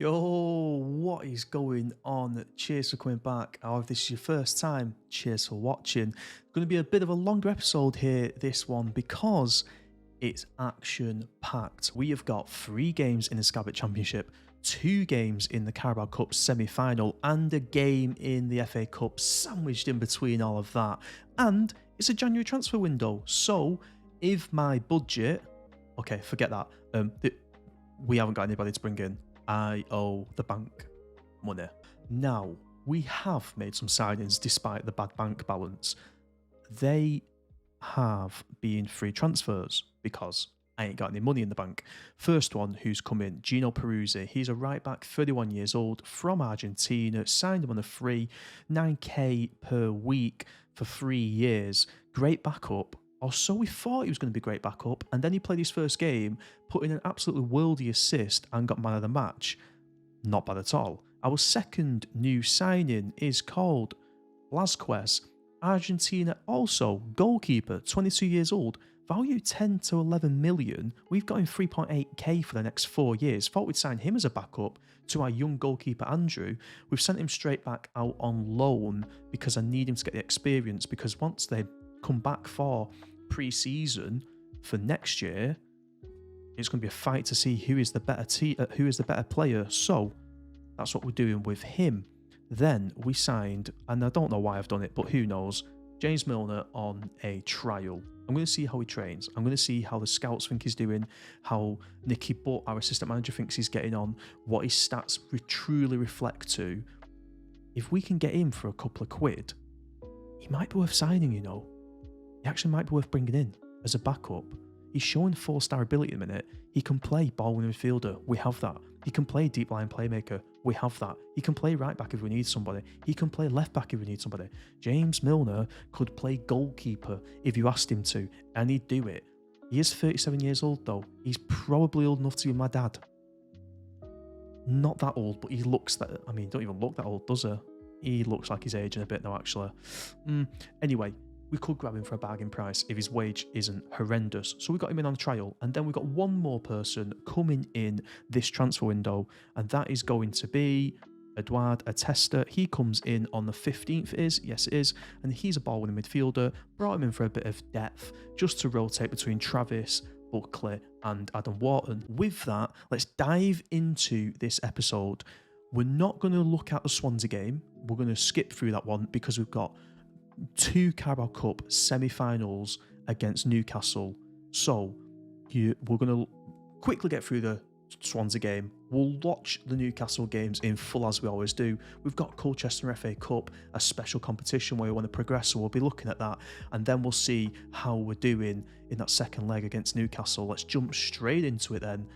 Yo, what is going on? Cheers for coming back. Or if this is your first time, cheers for watching. Going to be a bit of a longer episode here, this one, because it's action packed. We have got 3 games in the Scabbit Championship, 2 games in the Carabao Cup semi-final, and a game in the FA Cup sandwiched in between all of that. And it's a January transfer window. So if my budget, okay, forget that. We haven't got anybody to bring in. I owe the bank money. Now, we have made some signings despite the bad bank balance. They have been free transfers because I ain't got any money in the bank. First one who's come in, Gino Peruzzi. He's a right back, 31 years old, from Argentina. Signed him on a free, 9k per week for 3 years. Great backup. Or so we thought he was going to be great backup, and then he played his first game, put in an absolutely worldy assist and got man of the match. Not bad at all. Our second new signing is called Blasquez, Argentina also, goalkeeper, 22 years old, value 10 to 11 million. We've got him 3.8k for the next 4 years. Thought we'd sign him as a backup to our young goalkeeper Andrew. We've sent him straight back out on loan because I need him to get the experience, because once they come back for pre-season for next year, it's going to be a fight to see who is the better player. So that's what we're doing with him. Then we signed, and I don't know why I've done it, but who knows, James Milner on a trial. I'm going to see how he trains. I'm going to see how the scouts think he's doing, how Nicky Butt, our assistant manager, thinks he's getting on, what his stats truly reflect to. If we can get him for a couple of quid, he might be worth signing, you know. He actually might be worth bringing in as a backup. He's showing 4-star ability at the minute. He can play ball-winning midfielder. We have that. He can play deep line playmaker. We have that. He can play right back if we need somebody. He can play left back if we need somebody. James Milner could play goalkeeper if you asked him to, and he'd do it. He is 37 years old though. He's probably old enough to be my dad. Not that old, but he looks that. I mean, don't even look that old, does he? He looks like he's aging a bit now, actually. Anyway, we could grab him for a bargain price if his wage isn't horrendous. So we got him in on trial, and then we got one more person coming in this transfer window, and that is going to be Eduard Atesta. He comes in on the 15th, yes it is, and he's a ball-winning midfielder. Brought him in for a bit of depth, just to rotate between Travis, Buckley, and Adam Wharton. With that, let's dive into this episode. We're not going to look at the Swansea game. We're going to skip through that one because we've got 2 Carabao Cup semi-finals against Newcastle. So we're going to quickly get through the Swansea game. We'll watch the Newcastle games in full as we always do. We've got Colchester FA Cup, a special competition where we want to progress, so we'll be looking at that, and then we'll see how we're doing in that second leg against Newcastle. Let's jump straight into it then.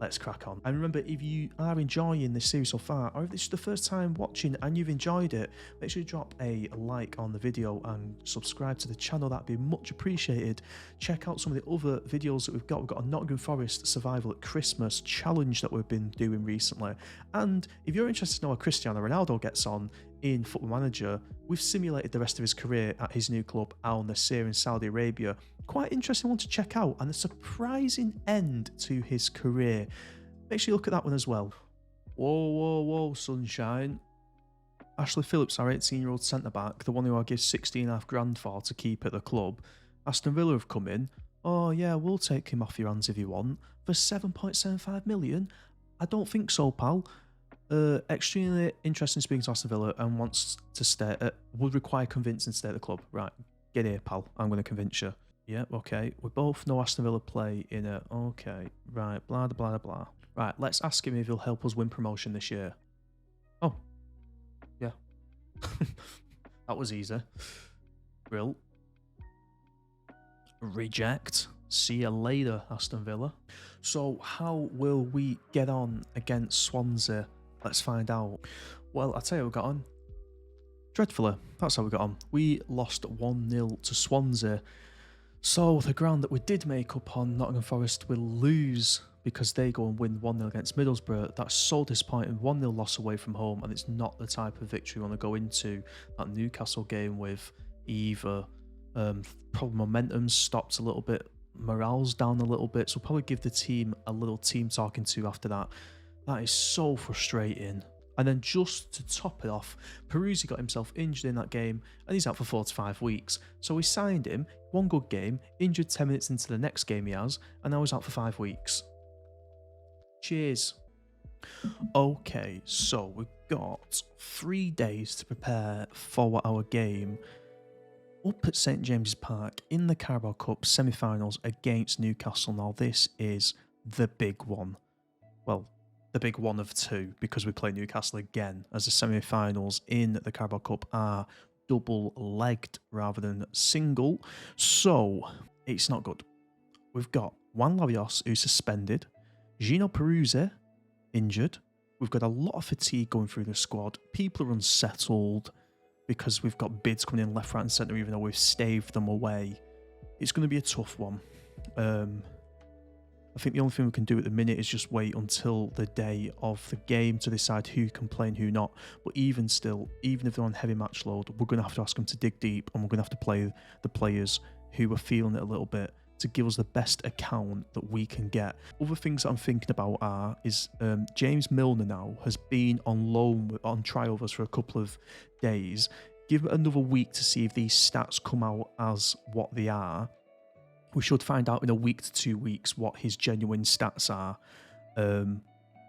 Let's crack on. And remember, if you are enjoying this series so far, or if this is the first time watching and you've enjoyed it, make sure you drop a like on the video and subscribe to the channel. That'd be much appreciated. Check out some of the other videos that we've got. We've got a Nottingham Forest Survival at Christmas challenge that we've been doing recently. And if you're interested to know how Cristiano Ronaldo gets on in Football Manager, we've simulated the rest of his career at his new club, Al Nassr in Saudi Arabia. Quite interesting one to check out, and a surprising end to his career. Make sure you look at that one as well. Whoa, sunshine. Ashley Phillips, our 18-year-old centre-back, the one who I give 16.5 grand for to keep at the club. Aston Villa have come in. Oh yeah, we'll take him off your hands if you want. For 7.75 million? I don't think so, pal. Extremely interesting speaking to Aston Villa and wants to stay, would require convincing to stay at the club. Right, get here, pal. I'm going to convince you. Yeah, okay. We both know Aston Villa play in a... Okay, right, blah, blah, blah. Right, let's ask him if he'll help us win promotion this year. Oh, yeah. That was easy. Brill. Reject. See you later, Aston Villa. So, how will we get on against Swansea? Let's find out. Well, I'll tell you how we got on. Dreadfully. That's how we got on. We lost 1-0 to Swansea. So the ground that we did make up on, Nottingham Forest, will lose because they go and win 1-0 against Middlesbrough. That's so disappointing. 1-0 loss away from home, and it's not the type of victory we want to go into that Newcastle game with either. Probably momentum stopped a little bit, morale's down a little bit, so we'll probably give the team a little team talking to after that. That is so frustrating. And then just to top it off, Peruzzi got himself injured in that game and he's out for 4 to 5 weeks. So we signed him, one good game, injured 10 minutes into the next game he has, and now he's out for 5 weeks. Cheers. Okay, so we've got 3 days to prepare for our game up at St James's Park in the Carabao Cup semi-finals against Newcastle. Now this is the big one. Well, the big one of two, because we play Newcastle again, as the semi-finals in the Carabao Cup are double-legged rather than single. So it's not good. We've got Juan Larios, who's suspended, Gino Peruzzi injured. We've got a lot of fatigue going through the squad. People are unsettled because we've got bids coming in left, right and centre, even though we've staved them away. It's going to be a tough one. I think the only thing we can do at the minute is just wait until the day of the game to decide who can play and who not. But even still, even if they're on heavy match load, we're going to have to ask them to dig deep, and we're going to have to play the players who are feeling it a little bit to give us the best account that we can get. Other things that I'm thinking about is James Milner now has been on loan, on trial with us for a couple of days. Give it another week to see if these stats come out as what they are. We should find out in a week to 2 weeks what his genuine stats are.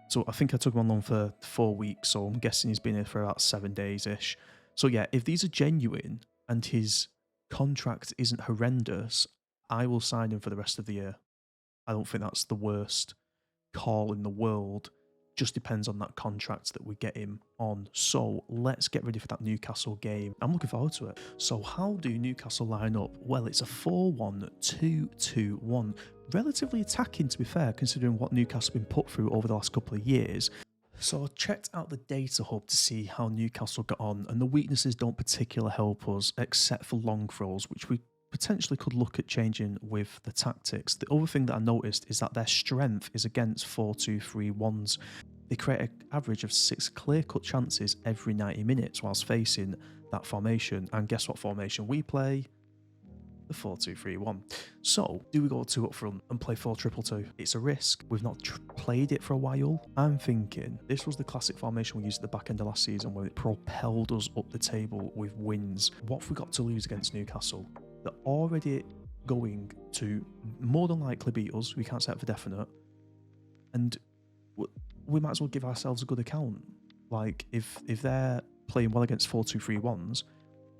So I think I took him on loan for 4 weeks, so I'm guessing he's been here for about 7 days-ish. So yeah, if these are genuine and his contract isn't horrendous, I will sign him for the rest of the year. I don't think that's the worst call in the world. Just depends on that contract that we get him on. So let's get ready for that Newcastle game. I'm looking forward to it. So how do Newcastle line up? Well, it's a 4-1-2-2-1. Relatively attacking, to be fair, considering what Newcastle have been put through over the last couple of years. So I checked out the data hub to see how Newcastle got on, and the weaknesses don't particularly help us, except for long throws, which we potentially could look at changing with the tactics. The other thing that I noticed is that their strength is against 4-2-3-1s. They create an average of 6 clear-cut chances every 90 minutes whilst facing that formation. And guess what formation we play? The 4-2-3-1. So, do we go 2 up front and play 4-2-2? It's a risk. We've not played it for a while. I'm thinking this was the classic formation we used at the back end of last season when it propelled us up the table with wins. What have we got to lose against Newcastle? They're already going to more than likely beat us. We can't say that for definite. And we might as well give ourselves a good account. Like, if they're playing well against 4-2-3-1s,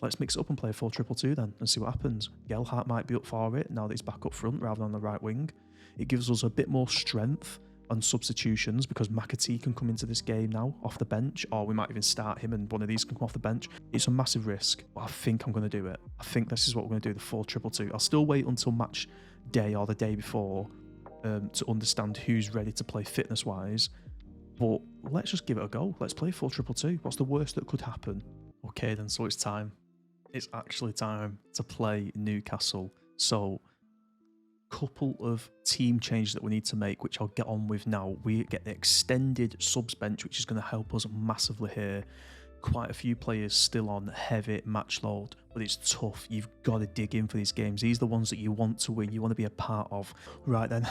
let's mix it up and play a 4-2-2 then and see what happens. Gelhardt might be up for it now that he's back up front rather than on the right wing. It gives us a bit more strength on substitutions because McAtee can come into this game now off the bench, or we might even start him and one of these can come off the bench. It's a massive risk, but I think I'm going to do it. I think this is what we're going to do, the 4-2-2. I'll still wait until match day or the day before to understand who's ready to play fitness-wise. But let's just give it a go. Let's play 4-2-2. What's the worst that could happen? Okay then, so it's time. It's actually time to play Newcastle. So, couple of team changes that we need to make, which I'll get on with now. We get the extended subs bench, which is going to help us massively here. Quite a few players still on heavy match load, but it's tough. You've got to dig in for these games. These are the ones that you want to win, you want to be a part of. Right then.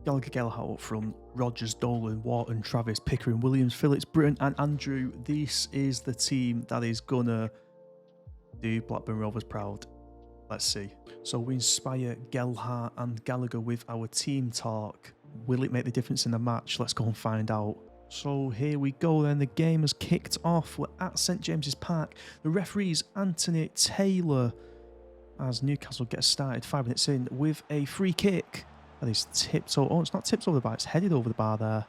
Gallagher, Gelhardt up front, Rodgers, Dolan, Wharton, Travis, Pickering, Williams, Phillips, Britton and Andrew. This is the team that is gonna do Blackburn Rovers proud. Let's see. So we inspire Gelhardt and Gallagher with our team talk. Will it make the difference in the match? Let's go and find out. So here we go then. The game has kicked off. We're at St James's Park. The referee's Anthony Taylor as Newcastle gets started 5 minutes in with a free kick. That is tipped over. Oh, it's not tipped over the bar. It's headed over the bar there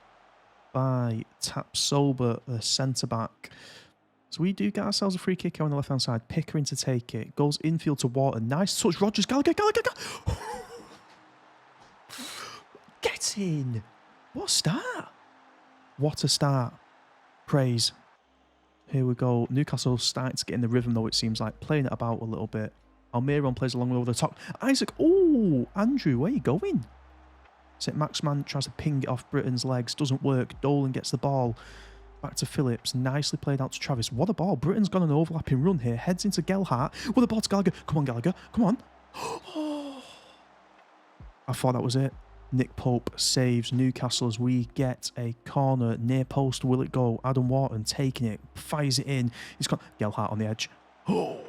by Tapsoba, the centre-back. So we do get ourselves a free kick here on the left-hand side. Pickering to take it. Goes infield to Wharton. Nice touch. Rodgers. Gallagher. Get in. What a start. What a start. Praise. Here we go. Newcastle starting to get in the rhythm, though, it seems like. Playing it about a little bit. Almiron plays along over the top. Isaac. Oh, Andrew, where are you going? St. Maximan tries to ping it off Britton's legs. Doesn't work. Dolan gets the ball. Back to Phillips. Nicely played out to Travis. What a ball. Britton's got an overlapping run here. Heads into Gelhardt. What a ball to Gallagher. Come on, Gallagher. Come on. Oh, I thought that was it. Nick Pope saves Newcastle as we get a corner near post. Will it go? Adam Wharton taking it, fires it in. He's got Gelhardt on the edge. Oh!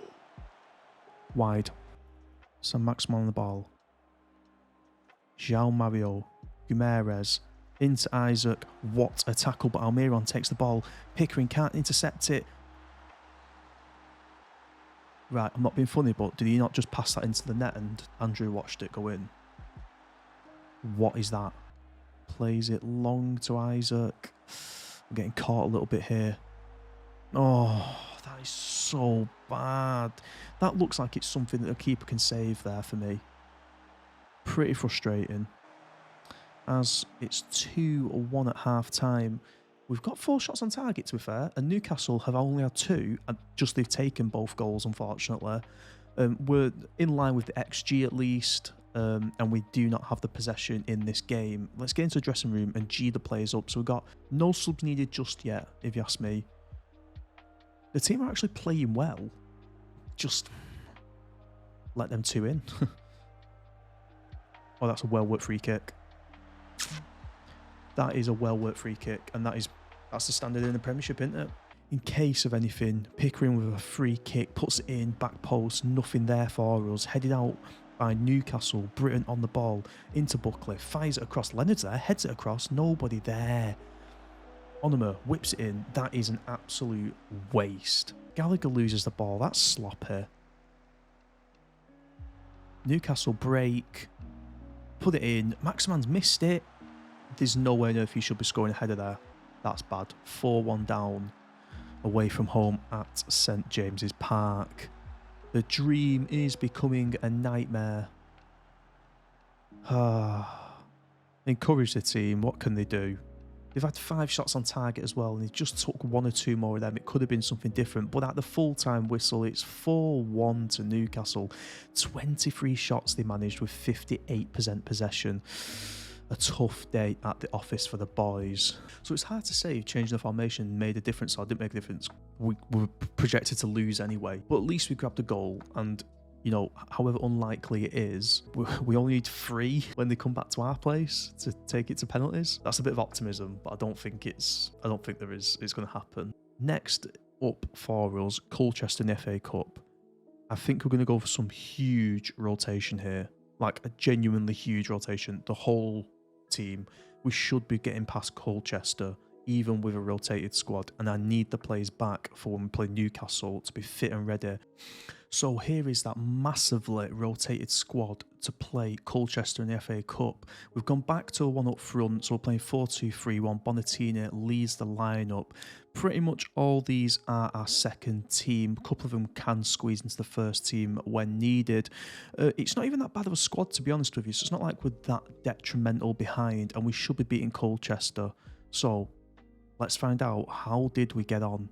Wide. Sam Maximan on the ball. João Mario. Guimaraes. Into Isaac. What a tackle, but Almiron takes the ball. Pickering can't intercept it. Right, I'm not being funny, but did he not just pass that into the net and Andrew watched it go in? What is that? Plays it long to Isaac. I'm getting caught a little bit here. Oh, that is so bad. That looks like it's something that a keeper can save there for me. Pretty frustrating. As it's 2-1 at half time. We've got 4 shots on target, to be fair, and Newcastle have only had 2, and just they've taken both goals, unfortunately. We're in line with the XG at least, and we do not have the possession in this game. Let's get into the dressing room and G the players up. So we've got no subs needed just yet, if you ask me. The team are actually playing well. Just let them 2 in. Oh, that's a well-worked free kick. That is a well-worked free kick, and that's the standard in the Premiership, isn't it? In case of anything, Pickering with a free kick, puts it in, back post, nothing there for us. Headed out by Newcastle, Britain on the ball, into Buckley, fires it across. Leonard's there, heads it across, nobody there. Onomer whips it in. That is an absolute waste. Gallagher loses the ball. That's sloppy. Newcastle break. Put it in. Maximan's missed it. There's nowhere near if he should be scoring ahead of there. That's bad. 4-1 down away from home at St James's Park. The dream is becoming a nightmare. Encourage the team. What can they do? They've had 5 shots on target as well, and they just took 1 or 2 more of them. It could have been something different, but at the full-time whistle, it's 4-1 to Newcastle. 23 shots they managed with 58% possession. A tough day at the office for the boys. So it's hard to say if changing the formation made a difference or didn't make a difference. We were projected to lose anyway, but at least we grabbed a goal, and you know, however unlikely it is, we only need 3 when they come back to our place to take it to penalties. That's a bit of optimism, but I don't think it's going to happen. Next up for us, Colchester in the FA Cup. I think we're going to go for some huge rotation here, like a genuinely huge rotation. The whole team. We should be getting past Colchester, even with a rotated squad, and I need the players back for when we play Newcastle to be fit and ready. So here is that massively rotated squad to play Colchester in the FA Cup. We've gone back to a 1 up front, so we're playing 4-2-3-1. Bonatini leads the lineup. Pretty much all these are our second team. A couple of them can squeeze into the first team when needed. It's not even that bad of a squad, to be honest with you, so it's not like we're that detrimental behind, and we should be beating Colchester. So let's find out, how did we get on?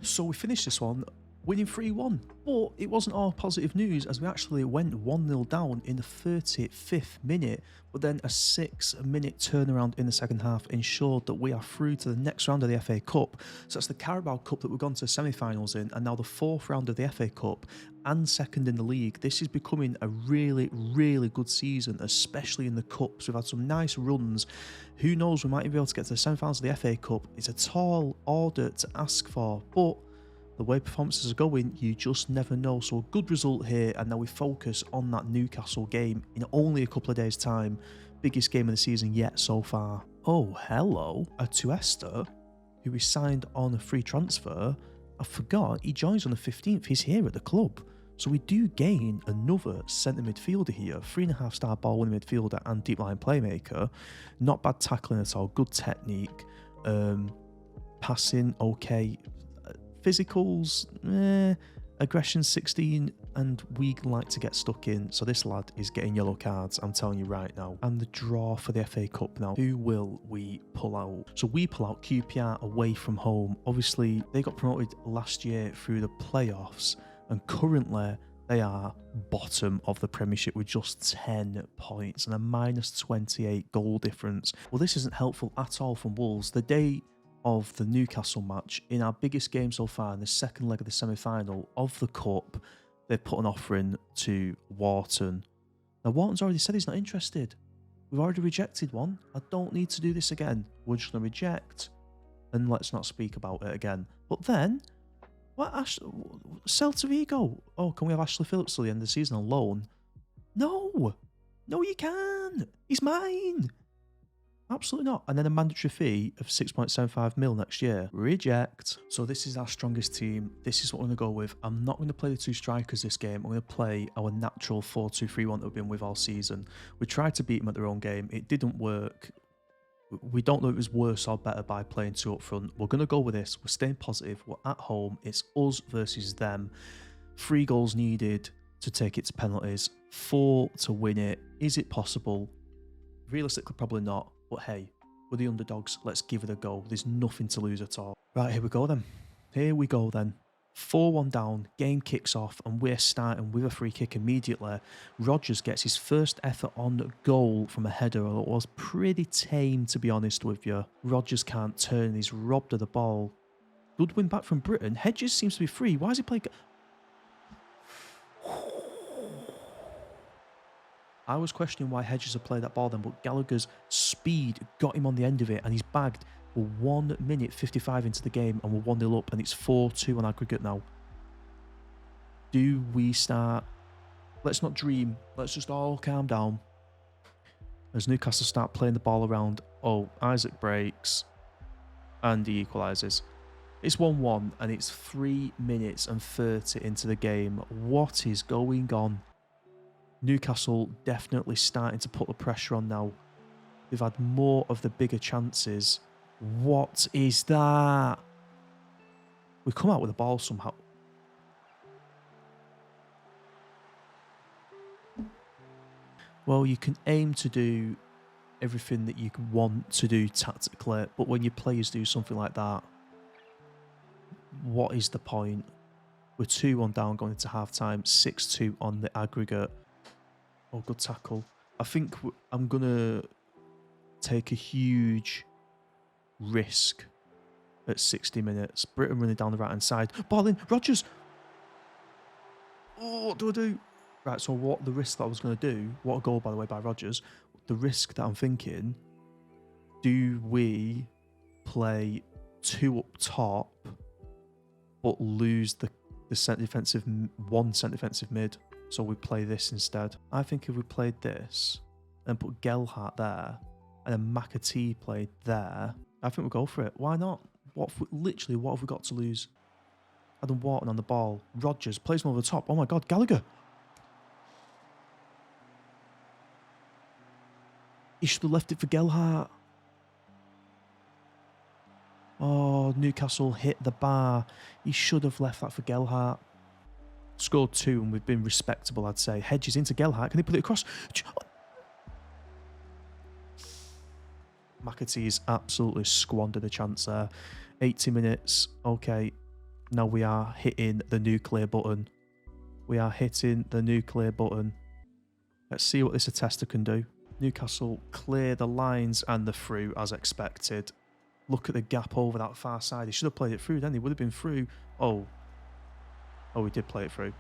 So we finished this one winning 3-1, but it wasn't all positive news as we actually went 1-0 down in the 35th minute, but then a 6-minute turnaround in the second half ensured that we are through to the next round of the FA Cup. So that's the Caraboa Cup that we've gone to semi-finals in, and now the 4th round of the FA Cup and second in the league. This is becoming a really, really good season, especially in the Cups. We've had some nice runs. Who knows, we might even be able to get to the semi-finals of the FA Cup. It's a tall order to ask for, but the way performances are going, you just never know. So a good result here, and now we focus on that Newcastle game in only a couple of days' time. Biggest game of the season yet so far. Oh, hello. A Tuesta, who we signed on a free transfer. I forgot, he joins on the 15th. He's here at the club. So we do gain another centre midfielder here. 3.5-star ball-winning midfielder and deep line playmaker. Not bad tackling at all. Good technique. Passing, okay. Physicals, aggression 16, and we like to get stuck in. So this lad is getting yellow cards, I'm telling you right now. And the draw for the FA Cup now. Who will we pull out? So we pull out QPR away from home. Obviously, they got promoted last year through the playoffs, and currently they are bottom of the Premiership with just 10 points and a -28 goal difference. Well, this isn't helpful at all from Wolves. The day of the Newcastle match, in our biggest game so far in the second leg of the semi-final of the Cup, they put an offer in to Wharton. Now, Wharton's already said he's not interested. We've already rejected one. I don't need to do this again. We're just going to reject and let's not speak about it again. But then, what Celta Vigo? Oh, can we have Ashley Phillips till the end of the season on loan? No! No, you can't! He's mine! Absolutely not. And then a mandatory fee of 6.75 mil next year. Reject. So this is our strongest team. This is what we're going to go with. I'm not going to play the two strikers this game. I'm going to play our natural 4-2-3-1 that we've been with all season. We tried to beat them at their own game. It didn't work. We don't know if it was worse or better by playing two up front. We're going to go with this. We're staying positive. We're at home. It's us versus them. 3 goals needed to take it to penalties. 4 to win it. Is it possible? Realistically, probably not. But hey, we're the underdogs. Let's give it a go. There's nothing to lose at all. Right, here we go then. Here we go then. 4-1 down, game kicks off, and we're starting with a free kick immediately. Rodgers gets his first effort on goal from a header. It was pretty tame, to be honest with you. Rodgers can't turn. He's robbed of the ball. Good win back from Britain. Hedges seems to be free. Why is he playing... I was questioning why Hedges had played that ball then, but Gallagher's speed got him on the end of it, and he's bagged. We're 1 minute 55 into the game, and we're 1-0 up, and it's 4-2 on aggregate now. Do we start? Let's not dream. Let's just all calm down. As Newcastle start playing the ball around, oh, Isaac breaks, and he equalises. It's 1-1, and it's 3 minutes and 30 into the game. What is going on? Newcastle definitely starting to put the pressure on now. They've had more of the bigger chances. What is that? We've come out with the ball somehow. Well, you can aim to do everything that you want to do tactically, but when your players do something like that, what is the point? We're 2-1 down going into half-time, 6-2 on the aggregate. Oh, good tackle. I think I'm going to take a huge risk at 60 minutes. Britain running down the right-hand side. Ball in. Rodgers. Oh, what do I do? Right, so what the risk that I was going to do, what a goal, by the way, by Rodgers. The risk that I'm thinking, do we play 2 up top but lose the centre defensive, 1 centre defensive mid? So we play this instead. I think if we played this and put Gelhardt there and then McAtee played there, I think we'll go for it. Why not? Literally, what have we got to lose? Adam Wharton on the ball. Rodgers plays him over the top. Oh my God, Gallagher. He should have left it for Gelhardt. Oh, Newcastle hit the bar. He should have left that for Gelhardt. Scored 2 and we've been respectable, I'd say. Hedges into Gelhardt. Can he put it across? McAtee's absolutely squandered a chance there. 80 minutes. Okay. Now we are hitting the nuclear button. We are hitting the nuclear button. Let's see what this attester can do. Newcastle clear the lines and the through as expected. Look at the gap over that far side. He should have played it through then. He would have been through. Oh, we did play it through.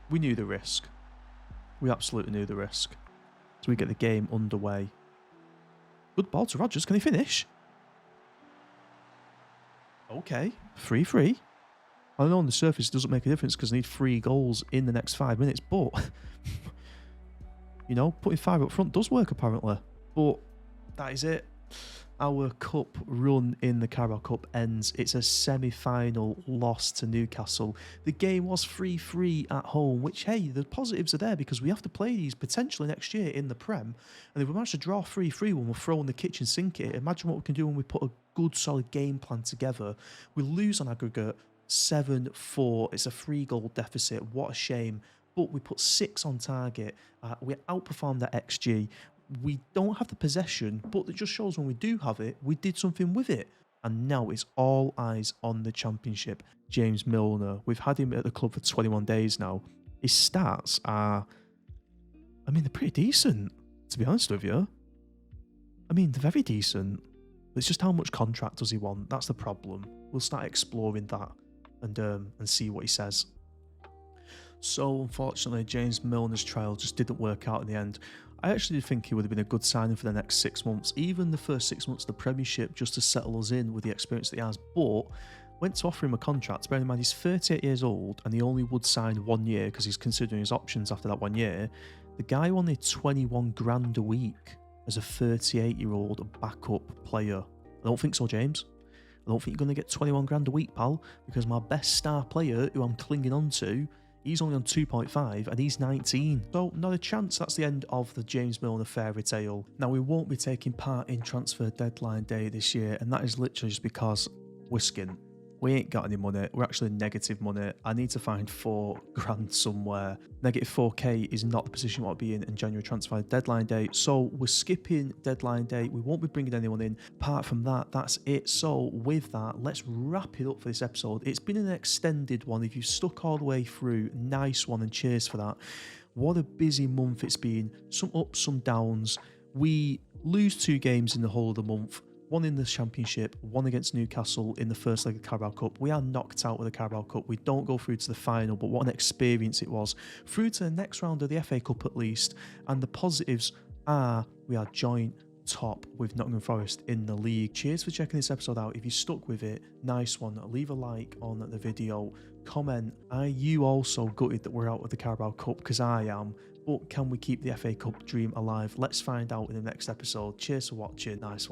We knew the risk. We absolutely knew the risk. So we get the game underway. Good ball to Rodgers. Can he finish? Okay. 3-3. I know on the surface it doesn't make a difference because they need 3 goals in the next 5 minutes, but you know, putting 5 up front does work apparently. But that is it. Our cup run in the Carabao Cup ends. It's a semi-final loss to Newcastle. The game was 3-3 at home, which, hey, the positives are there because we have to play these potentially next year in the Prem. And if we manage to draw 3-3 when we're throwing the kitchen sink at it, imagine what we can do when we put a good, solid game plan together. We lose on aggregate 7-4. It's a 3-goal deficit. What a shame. But we put 6 on target. We outperformed that XG. We don't have the possession, but it just shows when we do have it, we did something with it. And now it's all eyes on the Championship. James Milner, we've had him at the club for 21 days now. His stats are, I mean, they're pretty decent, to be honest with you. I mean, they're very decent. It's just how much contract does he want? That's the problem. We'll start exploring that and see what he says. So, unfortunately, James Milner's trial just didn't work out in the end. I actually did think he would have been a good signing for the next 6 months, even the first 6 months of the Premiership, just to settle us in with the experience that he has. But went to offer him a contract. Bearing in mind he's 38 years old and he only would sign 1 year because he's considering his options after that 1 year. The guy wanted 21 grand a week as a 38-year-old backup player. I don't think so, James. I don't think you're going to get 21 grand a week, pal, because my best star player, who I'm clinging on to, he's only on 2.5 and he's 19. So not a chance. That's the end of the James Milner fairy tale. Now, we won't be taking part in transfer deadline day this year, and that is literally just because we're skint. We ain't got any money. We're actually negative money. I need to find 4 grand somewhere. Negative 4k is not the position we want to be in January transfer deadline day. So we're skipping deadline day. We won't be bringing anyone in. Apart from that, that's it. So with that, let's wrap it up for this episode. It's been an extended one. If you've stuck all the way through, nice one, and cheers for that. What a busy month it's been. Some ups, some downs. We lose 2 games in the whole of the month. 1 in the Championship, 1 against Newcastle in the first leg of the Carabao Cup. We are knocked out with the Carabao Cup. We don't go through to the final, but what an experience it was. Through to the next round of the FA Cup at least, and the positives are we are joint top with Nottingham Forest in the league. Cheers for checking this episode out. If you stuck with it, nice one. Leave a like on the video. Comment, are you also gutted that we're out of the Carabao Cup? Because I am. But can we keep the FA Cup dream alive? Let's find out in the next episode. Cheers for watching. Nice one.